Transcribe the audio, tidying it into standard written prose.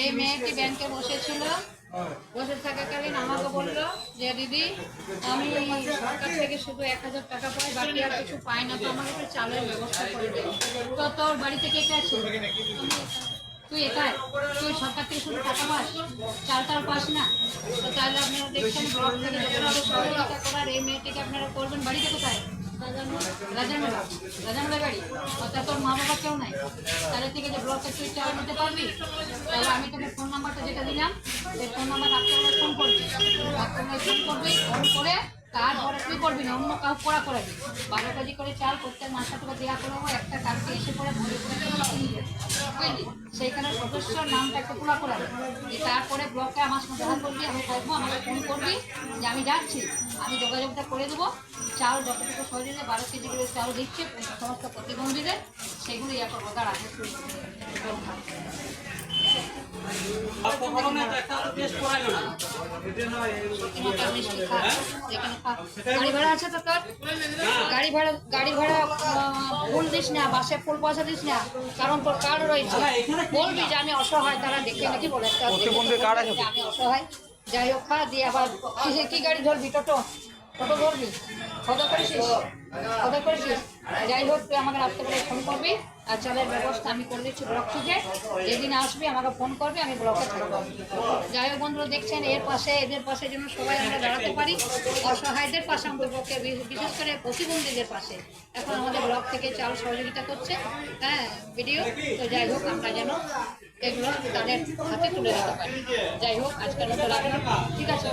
এই মেয়েটি ব্যাংকে বসেছিল, বসে থাকাকালীন আমাকে বললো যে দিদি আমি সরকার থেকে শুধু 1000 টাকা পাই, বাকি আর কিছু পাই না, তো আমাকে একটু চালের ব্যবস্থা করে দেয়। তো তোর বাড়িতে কে কে আছে? তুই একাই? তুই সরকার থেকে শুধু টাকা পাস, চাল টাল পাস না? তো তাহলে আপনারা দেখছেন ব্লক থেকে যতভাবে সহযোগিতা করার এই মেয়েটিকে আপনারা করবেন। বাড়িতে কোথায়? রাজারমেলা। রাজারমেলা বাড়ি। অর্থাৎ তোর মা বাবা কেউ নাই, তাহলে থেকে যে ব্লকে তুই চাল নিতে পারবি? তাহলে আমি তোকে ফোন নাম্বারটা যেটা দিলাম, সেই ফোন নাম্বার রাত্রেবেলায় ফোন করবি, রাত্রেবেলায় ফোন করবি, ফোন করে তারপরে তুই করবি না, অন্য কাউ করা করাবি। 12 কেজি করে চাল প্রত্যেক মাসে তোকে দেওয়া করবো, একটা কালকে এসে পরে ভরে করে বুঝলি? সেইখানে সদস্যর নামটা একটু পুরা করাবে। তারপরে ব্লকে আমার সঙ্গে দেখা করবি, আমি করবো, আমাকে ফোন করবি যে আমি যাচ্ছি, আমি যোগাযোগটা করে দেবো। চাল যতটুকু সহযোগে 12 কেজি করে চাল দিচ্ছে সমস্ত প্রতিবন্ধীদের, সেগুলো ইয়া করবো। দাঁড়া গাড়ি ভাড়া আছে তো তোর? গাড়ি ভাড়া ফুল দিস না, বাসে ফুল পয়সা দিস না, কারণ তোর কার্ড রয়েছে। বলবি যে আমি অসহায়, তারা দেখে নাকি বলে আমি অসহায়, যাই হোক খা দিয়ে আবার কি গাড়ি ধরবি? টোটো ধরবি? খোঁজা করেছিস? যাই হোক তুই আমাকে রাত্রেবেলা ফোন করবি, আর চালের ব্যবস্থা আমি করে দিচ্ছি ব্লক থেকে। যেদিন আসবি আমাকে ফোন করবি, আমি ব্লকে থাকবো। যাই হোক বন্ধুরা, দেখছেন এর পাশে, এদের পাশে যেন সবাই আমরা দাঁড়াতে পারি, অসহায়দের পাশে আমরা ব্লকে, বিশেষ করে প্রতিবন্ধীদের পাশে এখন আমাদের ব্লক থেকে চাল সহযোগিতা করছে। হ্যাঁ ভিডিও, তো যাই হোক আমরা যেন এগুলো তাদের হাতে তুলে দিতে পারি। যাই হোক আজকের মতো রাখলাম, ঠিক আছে?